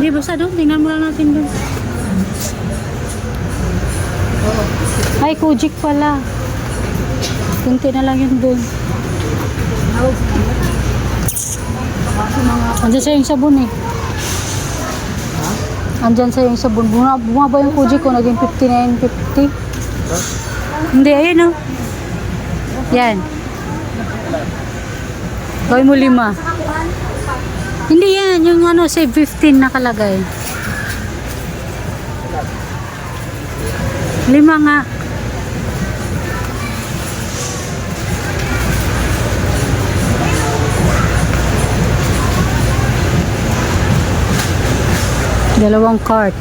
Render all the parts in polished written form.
Hindi, basta doon. Tingnan mo lang natin doon. Ay, Kojik pala. Kunti na lang yun doon. Andyan sa'yo yung sabon eh. Andyan sa'yo yung sabon. Bumaba yung Kojik ko. Naging 59.50. Hindi, ayun o. Yan. Gawin mo 5. Hindi yan. Yung ano, save 15 nakalagay. 5 nga. Dalawang cart.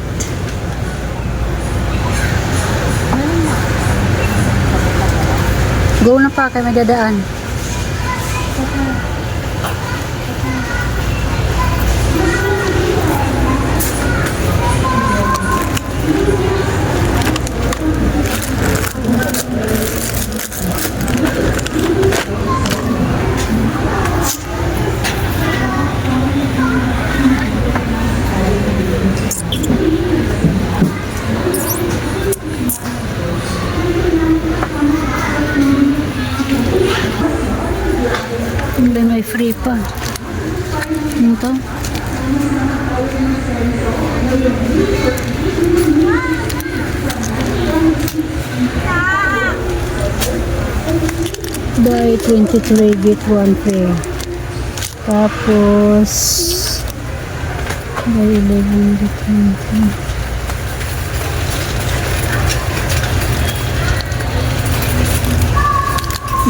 Go na pa kay may dadaan. Hindi may free pa. Ano to? Buy 23 get 1 free. Tapos buy 11 get 1 free.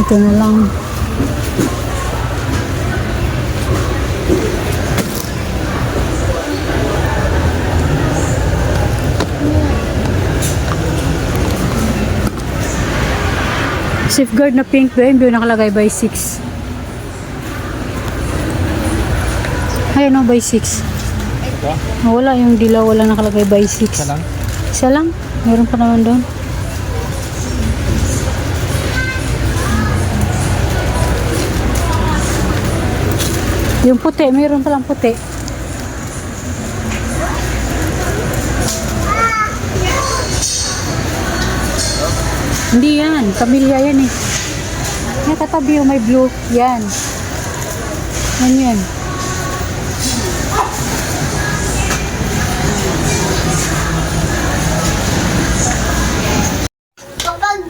Ito na lang. Safeguard na pink ba? Yung nakalagay by 6. Ayun o, by 6. Wala yung dilaw, wala nakalagay by 6. Isa lang? Isa lang? Meron pa naman doon. Yung puti, meron palang puti. Hindi yan, pamilya yan eh. Yan katabi yung may blue, yan. Yan yan. Kapag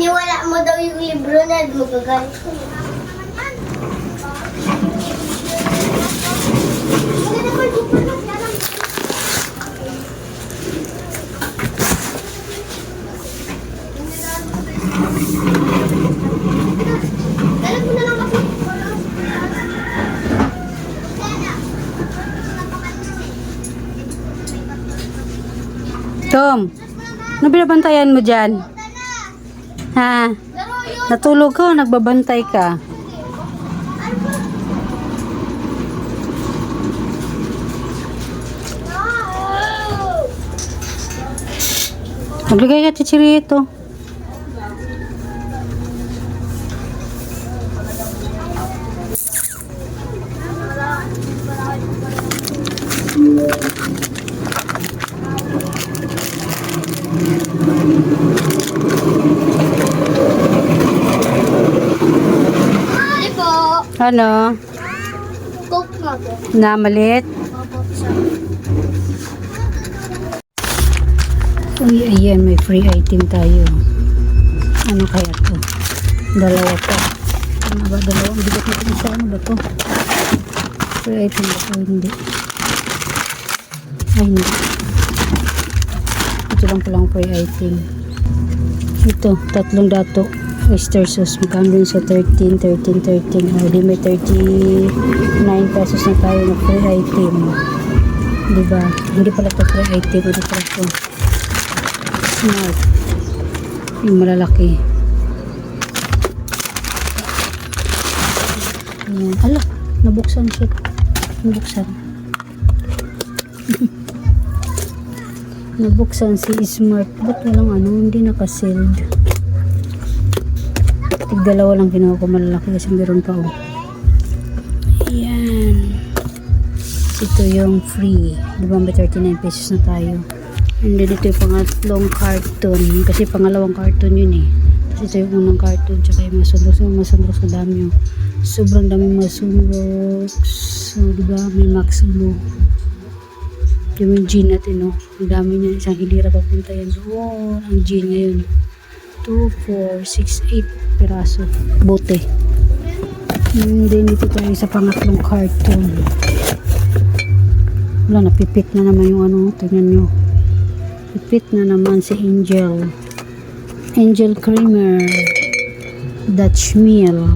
niwala mo daw yung libro na magagalit ko. Tom, ano binabantayan mo dyan? Ha? Natulog ka o nagbabantay ka? Maglagay ka chichirito. Hindi po. Ano? Coke nga po. Na maliit? Uy, ayan, may free item tayo. Ano kaya to? Dalawa pa. Ano ba? Dalawa? Bigat na isa. Ano ba to? Free item ba to? Hindi. Ay, hindi. Ito lang palang free item. Ito, 3 dato. Oyster sauce. Magkano din sa 13. O, di may 39 pesos na tayo na free item. Diba? Hindi pala ito free item. Hindi pala ito. Smart. Yung malalaki. Ayan. Ala, nabuksan siya. Nabuksan. Nabuksan si Smart. Ba't walang ano? Hindi nakasealed. Tig-2 lang ginawa ko malalaki kasi meron pa oh. Ayan. ito yung free. Di ba may 39 pesos na tayo. And then ito yung pangatlong carton. Kasi pangalawang carton yun eh. Tapos ito yung unang carton. Tsaka yung mga sunrox sa dami yun. Sobrang daming mga sunrox. So, di ba may maximo. Yung gin natin, no? Ang dami niya. Isang hilira papunta yan doon. Ang gin ngayon. 2, 4, 6, 8 piraso. Bote. And then dito tayo sa pangatlong carton. Wala, napipit na naman yung ano. Tingnan nyo. Pipit na naman si Angel. Angel Creamer. Dutch Mill.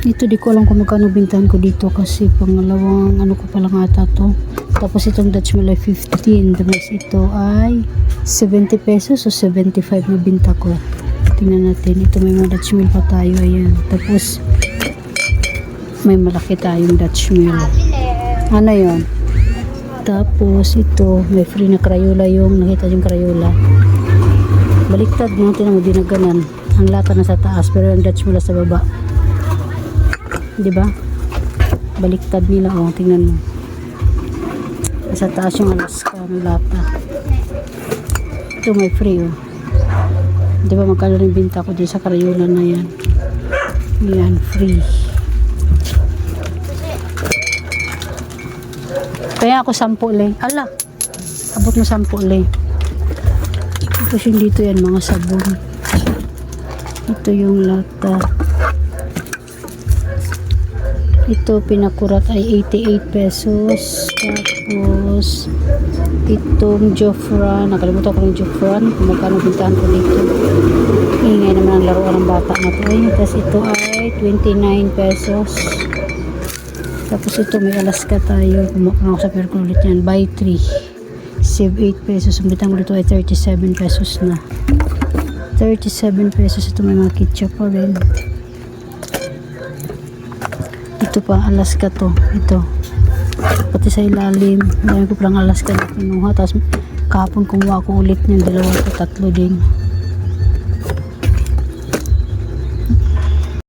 Ito di ko alam kung magkano bintahan ko dito kasi pangalawang ano ko pa lang ata to. Tapos itong Dutch Mill ay 15. Tapos ito ay 70 pesos o 75 na binta ko. Tingnan natin. Ito may mga Dutch Mill pa tayo. Ayan. Tapos may malaki tayong Dutch Mill. Ano yun? Tapos ito may free na Crayola yung nakita yung Crayola. Baliktad no? Tingnan mo dinaganan. Ang lata na sa taas pero yung Dutch Mill sa baba. Diba? Baliktad nila oh, tingnan mo. Sa taas yung Alaska ng lata. Ito may free oh. Diba magkano rin binta ko din sa Crayola na yan. Yan, free. Kaya ako 10 lang. Ala, abot mo 10 lang. Tapos yung dito yan mga sabon. Ito yung lata. Ito pinakurat ay 88 pesos. Tapos itong Jofra, nakalimutan ko ng Jofra kung magkano bintahan ko dito. Ingay naman ang laruan ng bata na to. Tapos ito ay 29 pesos. Tapos ito may Alaska tayo. Kumuha ako sa perko ulit yan. Buy 3 save 8 pesos. Ang bitang ko dito ay 37 pesos na. 37 pesos. Ito may mga ketchup pa rin. Ito pa, Alaska to. Ito. Pati sa ilalim. Dami ko palang Alaska na kinuha. Tapos kahapon kumuha ko ulit ng 2 o 3 din.